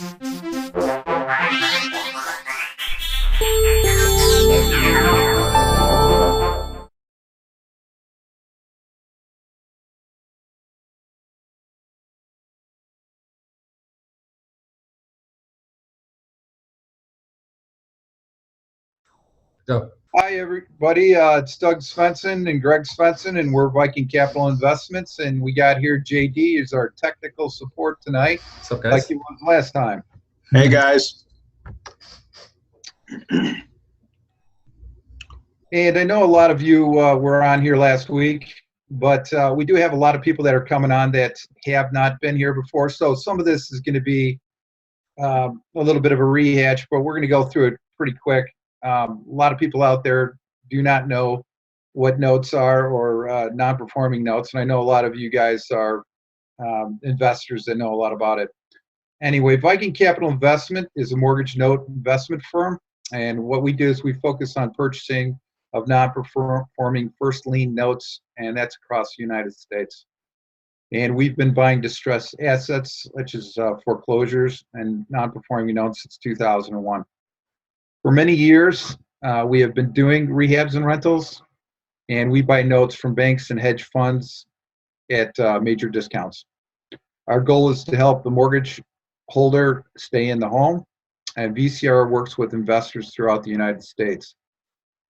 Go. Hi, everybody. It's Doug Svensson and Greg Svensson, and we're Viking Capital Investments. And we got here JD is our technical support tonight, What's up, guys? like he was last time. Hey, guys. And I know a lot of you were on here last week, but we do have a lot of people that are coming on that have not been here before. So some of this is going to be a little bit of a rehash, but we're going to go through it pretty quick. A lot of people out there do not know what notes are or non-performing notes, and I know a lot of you guys are investors that know a lot about it. Anyway, Viking Capital Investment is a mortgage note investment firm, and what we do is we focus on purchasing of non-performing first lien notes, and that's across the United States. And we've been buying distressed assets, such as foreclosures and non-performing notes since 2001. For many years, we have been doing rehabs and rentals, and we buy notes from banks and hedge funds at major discounts. Our goal is to help the mortgage holder stay in the home, and VCR works with investors throughout the United States.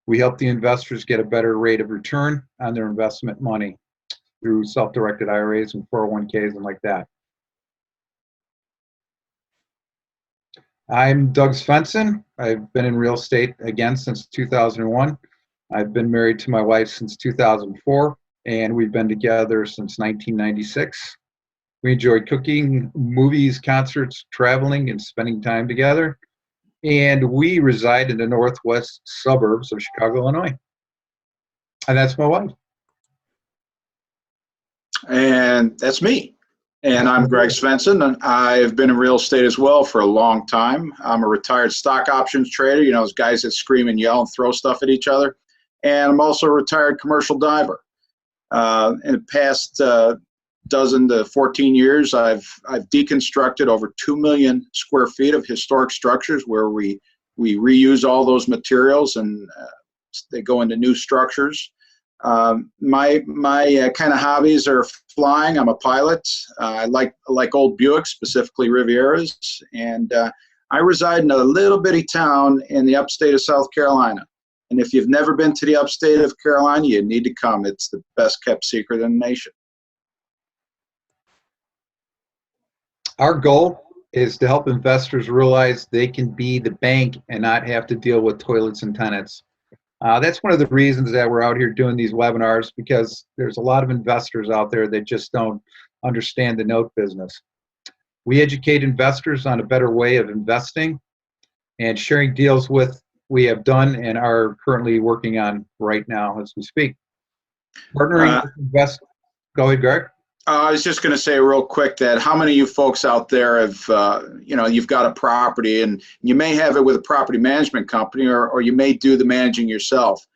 We help the investors get a better rate of return on their investment money through self-directed IRAs and 401ks and like that. I'm Doug Svensson. I've been in real estate again since 2001. I've been married to my wife since 2004, and we've been together since 1996. We enjoy cooking, movies, concerts, traveling, and spending time together. And we reside in the northwest suburbs of Chicago, Illinois. And that's my wife. And that's me. And I'm Greg Svensson, and I've been in real estate as well for a long time. I'm a retired stock options trader, you know, those guys that scream and yell and throw stuff at each other. And I'm also a retired commercial diver. In the past dozen to 14 years, I've deconstructed over 2 million square feet of historic structures where we reuse all those materials and they go into new structures. My kind of hobbies are flying. I'm a pilot. I like old Buicks, specifically Rivieras, and I reside in a little bitty town in the upstate of South Carolina. And if you've never been to the upstate of Carolina, you need to come. It's the best kept secret in the nation. Our goal is to help investors realize they can be the bank and not have to deal with toilets and tenants. That's one of the reasons that we're out here doing these webinars, because there's a lot of investors out there that just don't understand the note business. We educate investors on a better way of investing and sharing deals we have done and are currently working on right now as we speak. Partnering with investors. Go ahead, Greg. I was just going to say real quick that how many of you folks out there have, you've got a property and you may have it with a property management company or you may do the managing yourself.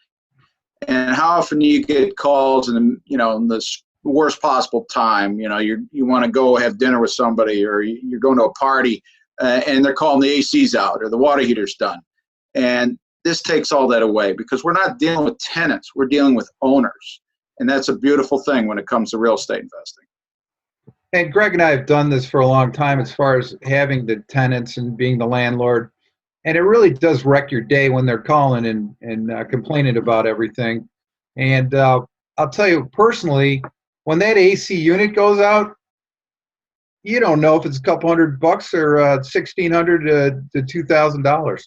And how often do you get calls in the worst possible time? You want to go have dinner with somebody or you're going to a party and they're calling the AC's out or the water heater's done. And this takes all that away because we're not dealing with tenants, we're dealing with owners. And that's a beautiful thing when it comes to real estate investing. And Greg and I have done this for a long time as far as having the tenants and being the landlord. And it really does wreck your day when they're calling and complaining about everything. And I'll tell you personally, when that AC unit goes out, you don't know if it's a couple $100 or $1,600 to $2,000.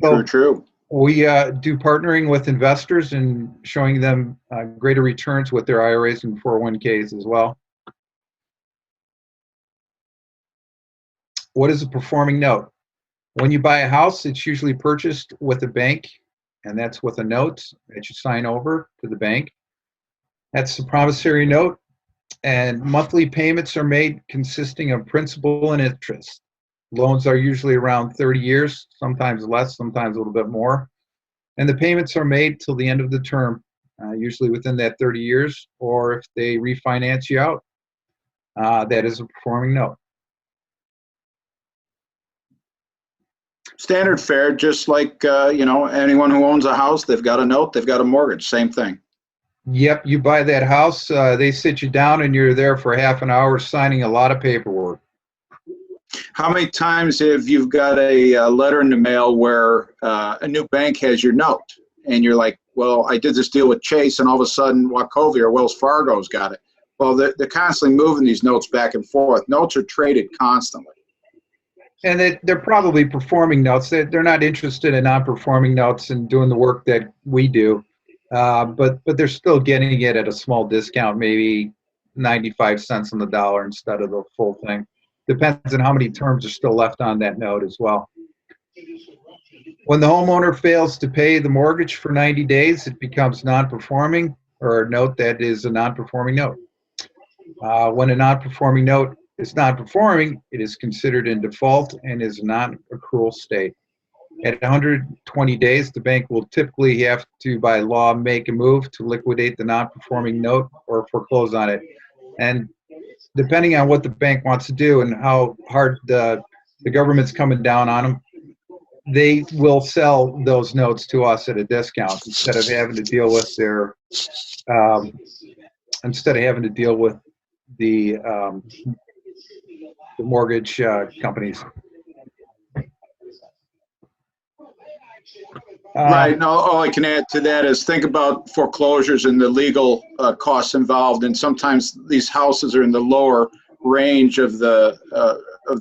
So True. We do partnering with investors and showing them greater returns with their IRAs and 401ks as well. What is a performing note? When you buy a house, it's usually purchased with a bank, and that's with a note that you sign over to the bank. That's the promissory note, and monthly payments are made consisting of principal and interest. Loans are usually around 30 years, sometimes less, sometimes a little bit more. And the payments are made till the end of the term, usually within that 30 years, or if they refinance you out, that is a performing note. Standard fare, just like, anyone who owns a house, they've got a note, they've got a mortgage, same thing. Yep, you buy that house, they sit you down and you're there for half an hour signing a lot of paperwork. How many times have you got a letter in the mail where a new bank has your note and you're like, well, I did this deal with Chase and all of a sudden Wachovia or Wells Fargo's got it. Well, they're constantly moving these notes back and forth. Notes are traded constantly. And they're probably performing notes. They're not interested in non-performing notes and doing the work that we do, but they're still getting it at a small discount, maybe 95 cents on the dollar instead of the full thing. Depends on how many terms are still left on that note as well. When the homeowner fails to pay the mortgage for 90 days, it becomes non-performing, or a note that is a non-performing note. When a non-performing note is non-performing, it is considered in default and is a non-accrual state. At 120 days, the bank will typically have to, by law, make a move to liquidate the non-performing note or foreclose on it. And depending on what the bank wants to do and how hard the government's coming down on them, they will sell those notes to us at a discount instead of having to deal with their the mortgage companies. Right. No, all I can add to that is think about foreclosures and the legal costs involved. And sometimes these houses are in the lower range of the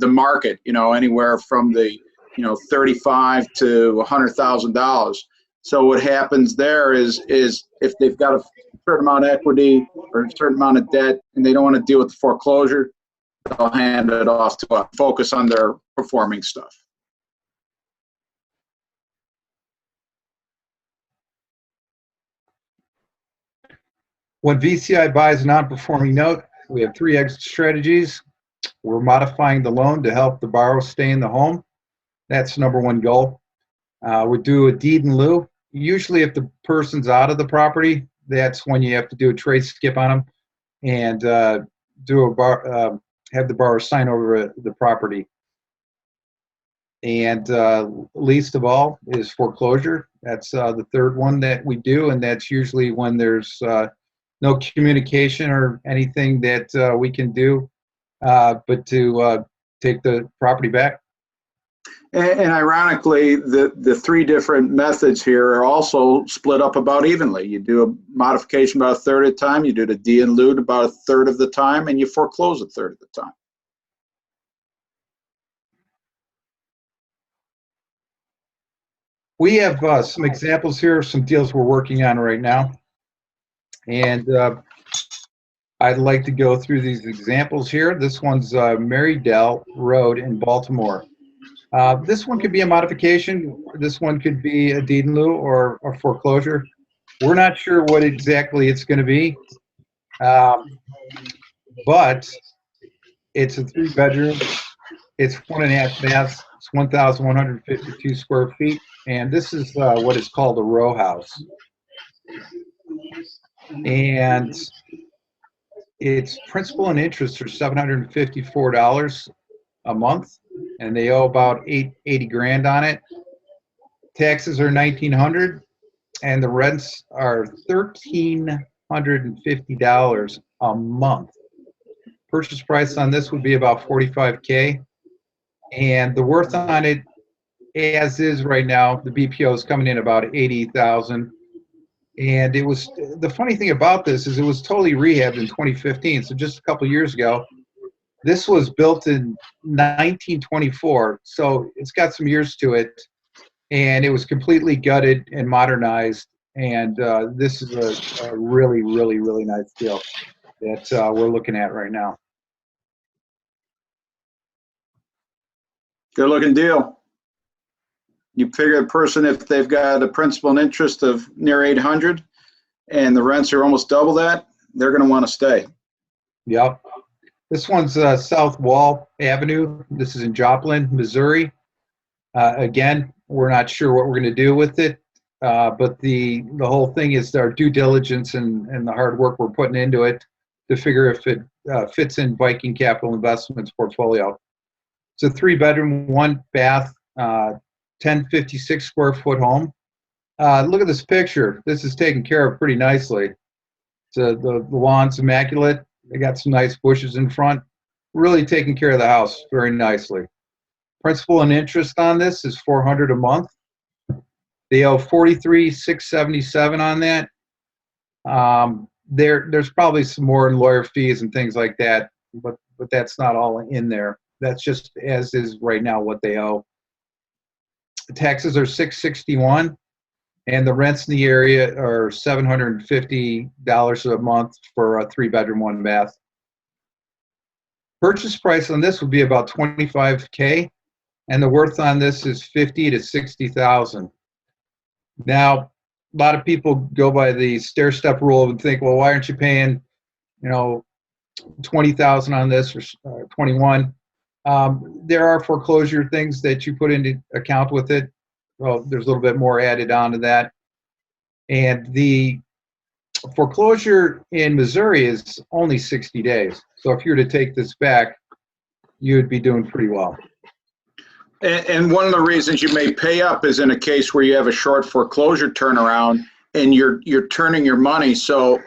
market. Anywhere from the $35,000 to $100,000. So what happens there is if they've got a certain amount of equity or a certain amount of debt and they don't want to deal with the foreclosure, they'll hand it off to us, focus on their performing stuff. When VCI buys a non-performing note, we have three exit strategies. We're modifying the loan to help the borrower stay in the home. That's number one goal. We do a deed in lieu. Usually if the person's out of the property, that's when you have to do a trade skip on them and have the borrower sign over the property. And least of all is foreclosure. That's the third one that we do, and that's usually when there's no communication or anything that we can do but to take the property back. And ironically, the three different methods here are also split up about evenly. You do a modification about a third of the time, you do the deed in lieu about a third of the time, and you foreclose a third of the time. We have some examples here of some deals we're working on right now. And I'd like to go through these examples here. This one's Marydell Road in Baltimore. This one could be a modification. This one could be a deed in lieu or a foreclosure. We're not sure what exactly it's going to be, but it's a 3-bedroom. It's 1.5 baths. It's 1,152 square feet, and this is what is called a row house. And its principal and interest are $754 a month, and they owe about $80 grand on it. Taxes are $1,900, and the rents are $1,350 a month. Purchase price on this would be about $45K, and the worth on it, as is right now, the BPO is coming in about $80,000. And it was, the funny thing about this is it was totally rehabbed in 2015, so just a couple years ago. This was built in 1924, so it's got some years to it, and it was completely gutted and modernized, and this is a really, really, really nice deal that we're looking at right now. Good looking deal. You figure a person, if they've got a principal and interest of near 800 and the rents are almost double that, they're going to want to stay. Yep. This one's South Wall Avenue. This is in Joplin, Missouri. Again, we're not sure what we're going to do with it, but the whole thing is our due diligence and the hard work we're putting into it to figure if it fits in Viking Capital Investments portfolio. It's a 3-bedroom, 1-bath, 1056 square foot home. Look at this picture. This is taken care of pretty nicely. The lawn's immaculate. They got some nice bushes in front. Really taking care of the house very nicely. Principal and interest on this is $400 a month. They owe $43,677 on that. There's probably some more lawyer fees and things like that, but that's not all in there. That's just as is right now what they owe. The taxes are $661, and the rents in the area are $750 a month for a 3-bedroom, 1-bath. Purchase price on this would be about $25K, and the worth on this is $50,000 to $60,000. Now, a lot of people go by the stair-step rule and think, well, why aren't you paying, $20,000 on this or $21,000? There are foreclosure things that you put into account with it. Well, there's a little bit more added on to that. And the foreclosure in Missouri is only 60 days. So if you were to take this back, you would be doing pretty well. And one of the reasons you may pay up is in a case where you have a short foreclosure turnaround and you're turning your money. So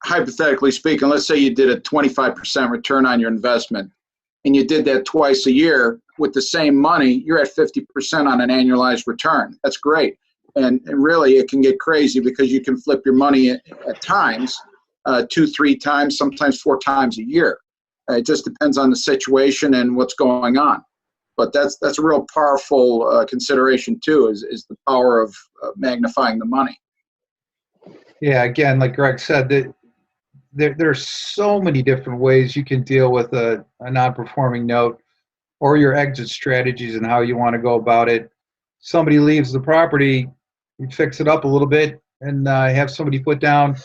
hypothetically speaking, let's say you did a 25% return on your investment and you did that twice a year with the same money, you're at 50% on an annualized return. That's great. And really it can get crazy because you can flip your money at times, 2, 3 times, sometimes 4 times a year. It just depends on the situation and what's going on. But that's a real powerful consideration too, is the power of magnifying the money. Yeah, again, like Greg said, that there's so many different ways you can deal with a non-performing note, or your exit strategies and how you want to go about it. Somebody leaves the property, you fix it up a little bit, and have somebody put down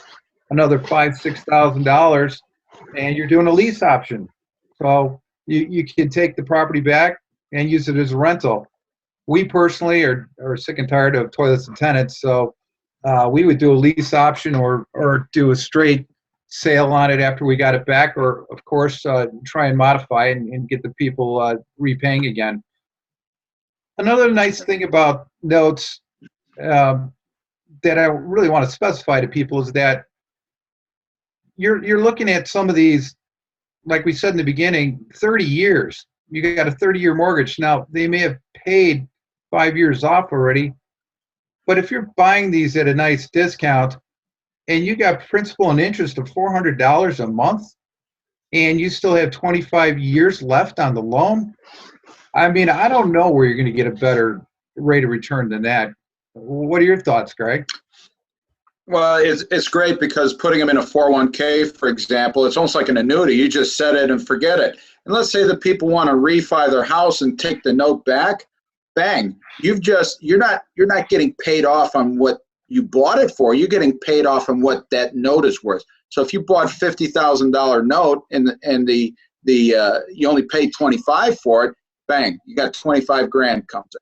another $5,000, $6,000, and you're doing a lease option. So you can take the property back and use it as a rental. We personally are sick and tired of toilets and tenants, so we would do a lease option or do a straight sale on it after we got it back, or of course try and modify it and get the people repaying again. Another nice thing about notes that I really want to specify to people is that you're looking at some of these, like we said in the beginning, 30 years. You got a 30-year mortgage. Now, they may have paid 5 years off already, but if you're buying these at a nice discount and you got principal and interest of $400 a month and you still have 25 years left on the loan, I mean, I don't know where you're going to get a better rate of return than that. What are your thoughts, Greg? Well, it's great because putting them in a 401k, for example, it's almost like an annuity. You just set it and forget it. And let's say that people want to refi their house and take the note back. Bang! You're not getting paid off on what you bought it for. You're getting paid off on what that note is worth. So if you bought $50,000 note and you only paid $25,000 for it, bang! You got $25,000 comes in.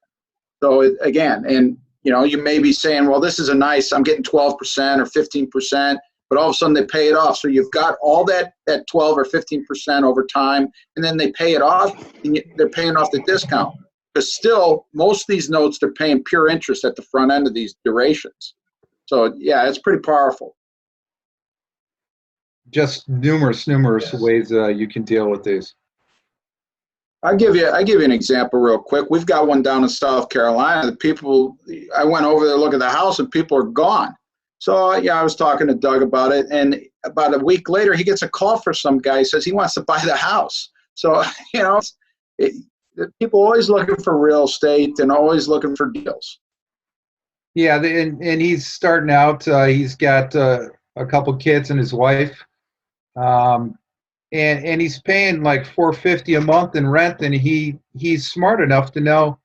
So again, and you may be saying, well, this is I'm getting 12% or 15%, but all of a sudden they pay it off. So you've got all that 12 or 15% over time, and then they pay it off, and they're paying off the discount. But still, most of these notes, they're paying pure interest at the front end of these durations. So yeah, it's pretty powerful. Just numerous ways you can deal with these. I'll give you an example real quick. We've got one down in South Carolina. I went over there to look at the house and people are gone. So yeah, I was talking to Doug about it, and about a week later, he gets a call from some guy. He says he wants to buy the house. So people always looking for real estate and always looking for deals. Yeah, and he's starting out. He's got a couple kids and his wife. And he's paying like $450 a month in rent, and he's smart enough to know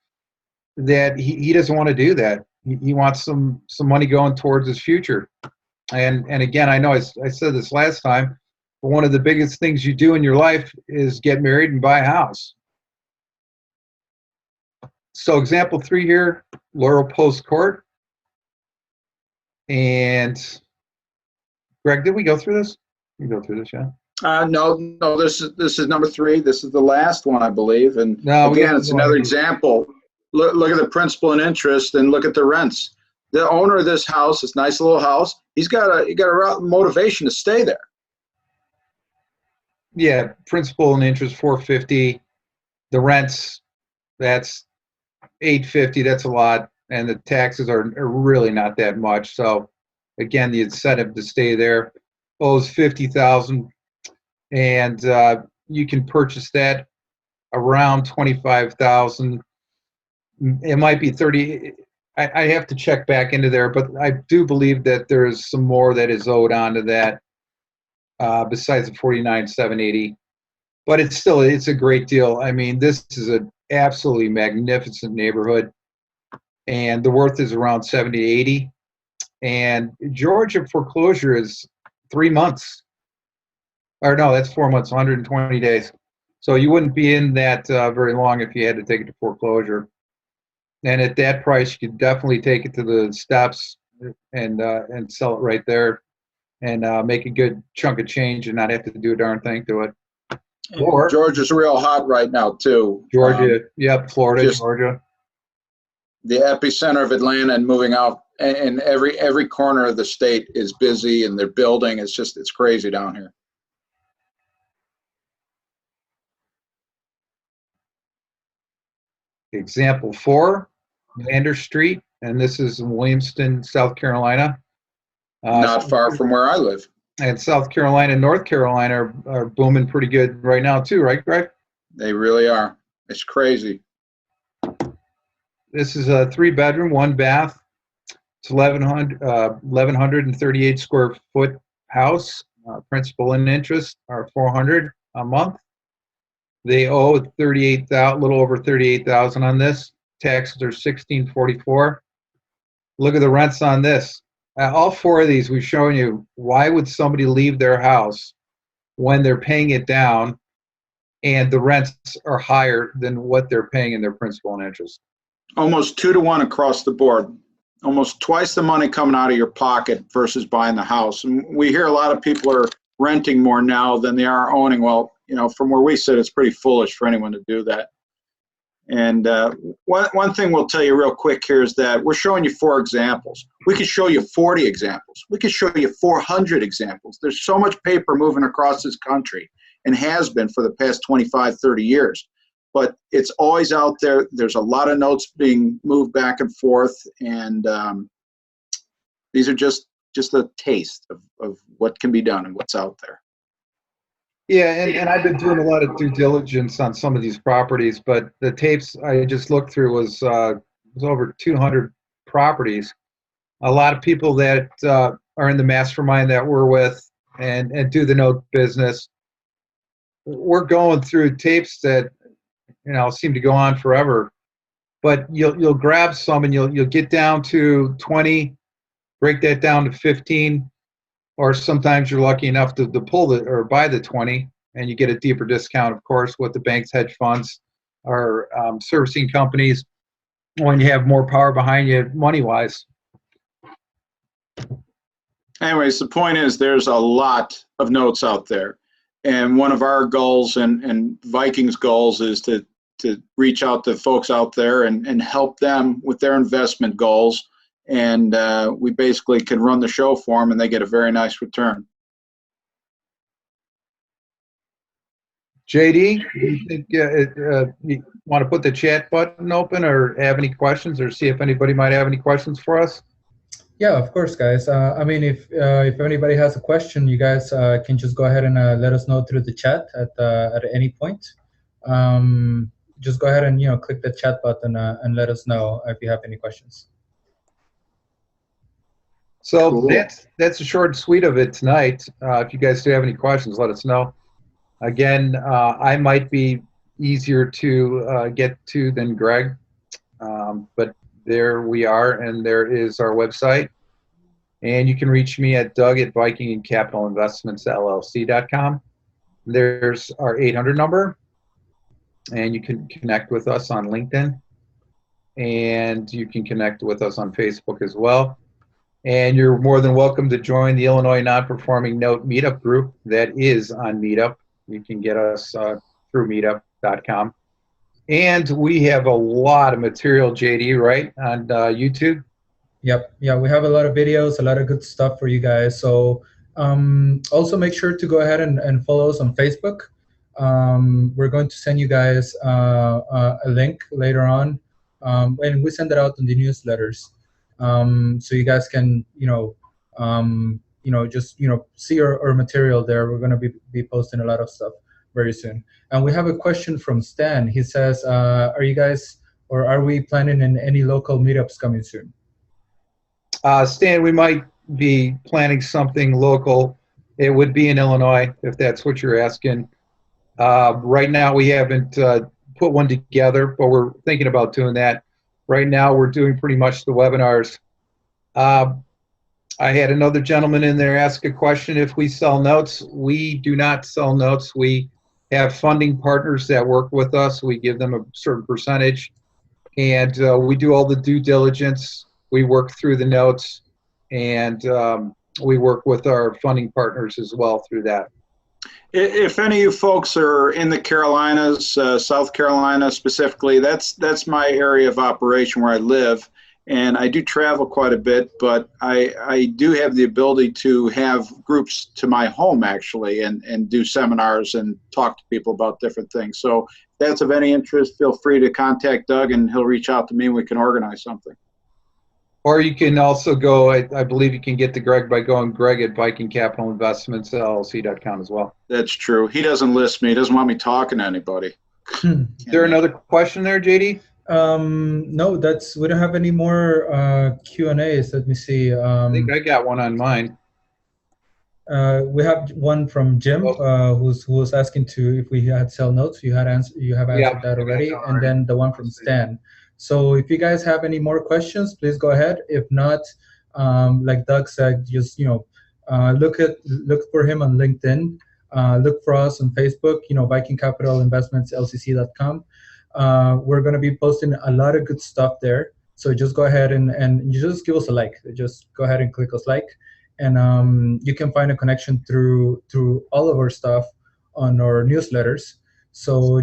that he doesn't want to do that. He wants some money going towards his future. And again, I know I said this last time, but one of the biggest things you do in your life is get married and buy a house. So example 3 here, Laurel Post Court. And Greg, did we go through this? We go through this, yeah. No. This is number 3. This is the last one, I believe. And no, again, it's another example. look at the principal and interest, and look at the rents. The owner of this house, this nice little house, he got a motivation to stay there. Yeah, principal and interest 450. The rents, that's 850. That's a lot, and the taxes are really not that much. So, again, the incentive to stay there owes 50,000, and you can purchase that around 25,000. It might be 30. I have to check back into there, but I do believe that there's some more that is owed onto that besides the 49,780. But it's a great deal. I mean, this is an absolutely magnificent neighborhood, and the worth is around 70 to 80. And Georgia foreclosure is 3 months. Or no, that's 4 months, 120 days. So you wouldn't be in that very long if you had to take it to foreclosure. And at that price, you could definitely take it to the steps and sell it right there and make a good chunk of change and not have to do a darn thing to it. Or Georgia's real hot right now too. Georgia, yep, Florida, just Georgia. The epicenter of Atlanta and moving out, and every corner of the state is busy and they're building. It's crazy down here. Example 4, Lander Street, and this is in Williamston, South Carolina. Not far from where I live. And South Carolina and North Carolina are booming pretty good right now too, right, Greg? They really are. It's crazy. This is a 3-bedroom, 1 bath. It's 1,138 square foot house. Principal and interest are $400 a month. They owe a little over $38,000 on this. Taxes are $1,644. Look at the rents on this. All 4 of these we've shown you. Why would somebody leave their house when they're paying it down and the rents are higher than what they're paying in their principal and interest? Almost 2 to 1 across the board. Almost twice the money coming out of your pocket versus buying the house. And we hear a lot of people are renting more now than they are owning. Well, from where we sit, it's pretty foolish for anyone to do that. And one thing we'll tell you real quick here is that we're showing you 4 examples. We could show you 40 examples. We could show you 400 examples. There's so much paper moving across this country and has been for the past 25, 30 years. But it's always out there. There's a lot of notes being moved back and forth. And these are just a taste of what can be done and what's out there. Yeah, and I've been doing a lot of due diligence on some of these properties, but the tapes I just looked through was over 200 properties. A lot of people that are in the mastermind that we're with and do the note business. We're going through tapes that seem to go on forever, but you'll grab some and you'll get down to 20, break that down to 15. Or sometimes you're lucky enough to pull it or buy the 20, and you get a deeper discount, of course, with the banks, hedge funds, or servicing companies when you have more power behind you money-wise. Anyways, the point is there's a lot of notes out there. And one of our goals and Vikings' goals is to reach out to folks out there and help them with their investment goals. And we basically can run the show for them, and they get a very nice return. JD, do you think you want to put the chat button open or have any questions, or see if anybody might have any questions for us? Yeah, of course, guys. I mean, if anybody has a question, you guys can just go ahead and let us know through the chat at any point. Just go ahead and click the chat button and let us know if you have any questions. So cool. That's a short and sweet of it tonight. If you guys do have any questions, let us know. Again, I might be easier to get to than Greg, but there we are, and there is our website. And you can reach me at Doug@VikingCapitalInvestmentsLLC.com. There's our 800 number, and you can connect with us on LinkedIn, and you can connect with us on Facebook as well. And you're more than welcome to join the Illinois Non-Performing Note Meetup group that is on Meetup. You can get us through meetup.com. And we have a lot of material, JD, right, on YouTube? Yep. Yeah, we have a lot of videos, a lot of good stuff for you guys. So also make sure to go ahead and follow us on Facebook. We're going to send you guys a link later on, and we send it out in the newsletters, so you guys can just see our material there. We're going to be posting a lot of stuff very soon. And we have a question from Stan. He says, are you guys, or are we planning in any local meetups coming soon? Stan, we might be planning something local. It would be in Illinois, if that's what you're asking. Right now, we haven't put one together, but we're thinking about doing that. Right now, we're doing pretty much the webinars. I had another gentleman in there ask a question if we sell notes. We do not sell notes. We have funding partners that work with us. We give them a certain percentage, and we do all the due diligence. We work through the notes, and we work with our funding partners as well through that. If any of you folks are in the Carolinas, South Carolina specifically, that's my area of operation where I live, and I do travel quite a bit, but I do have the ability to have groups to my home actually and do seminars and talk to people about different things. So if that's of any interest, feel free to contact Doug and he'll reach out to me and we can organize something. Or you can also go, I believe you can get to Greg by going Greg at VikingCapitalInvestmentsLLC.com as well. That's true. He doesn't list me. He doesn't want me talking to anybody. Is there another question there, JD? No, we don't have any more Q&As. Let me see. I think I got one on mine. We have one from Jim, who was asking if we had sell notes. You have answered that already, and then the one from Stan. So if you guys have any more questions, please go ahead. If not, like Doug said, just look for him on LinkedIn. Look for us on Facebook. VikingCapitalInvestmentsLCC.com. We're going to be posting a lot of good stuff there. So just go ahead and you just give us a like. Just go ahead and click us like, and you can find a connection through all of our stuff on our newsletters. So we'll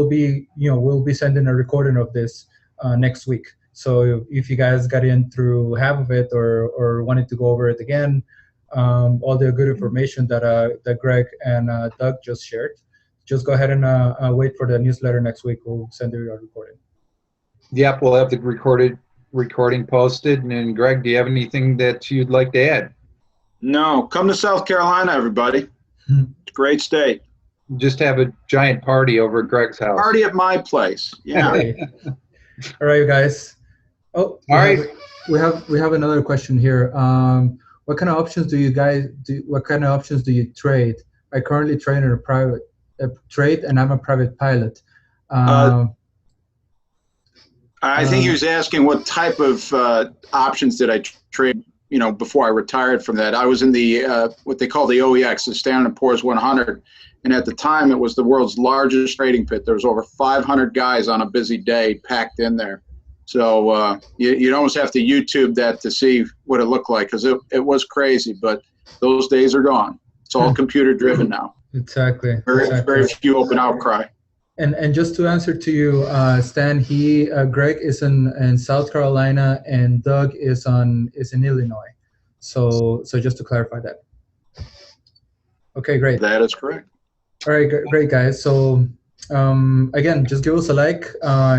be sending a recording of this next week. So if you guys got in through half of it or wanted to go over it again, all the good information that Greg and Doug just shared, just go ahead and wait for the newsletter next week. We'll send you a recording. Yep, we'll have the recording posted. And then, Greg, do you have anything that you'd like to add? No, come to South Carolina, everybody. It's a great state. Just have a giant party over at Greg's house. Party at my place. Yeah. All right, you guys. Oh, all right. We have another question here. What kind of options do you guys do? What kind of options do you trade? I currently trade in a private trade, and I'm a private pilot. I think he was asking what type of options did I trade, before I retired from that. I was in the what they call the OEX, the Standard & Poor's 100, and at the time it was the world's largest trading pit. There was over 500 guys on a busy day packed in there. So you'd almost have to YouTube that to see what it looked like, because it was crazy, but those days are gone. It's all computer driven now. Exactly. Very few open outcry. And just to answer to you, Stan, Greg is in South Carolina and Doug is in Illinois. So just to clarify that. Okay, great. That is correct. All right, great guys. So again, just give us a like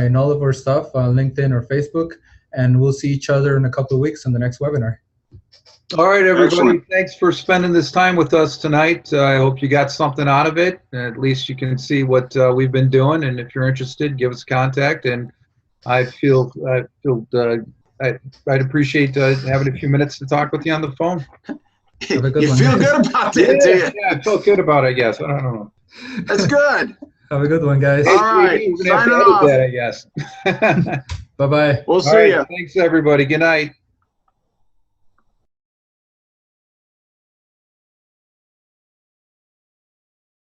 in all of our stuff on LinkedIn or Facebook, and we'll see each other in a couple of weeks on the next webinar. All right, everybody. Excellent. Thanks for spending this time with us tonight. I hope you got something out of it. At least you can see what we've been doing, and if you're interested, give us contact. And I'd appreciate having a few minutes to talk with you on the phone. You feel good about that, do you? Yeah, I felt good about it, I guess. I don't know. That's good. Have a good one, guys. All right, sign off. That, I guess. Bye-bye. We'll see you. Thanks, everybody. Good night.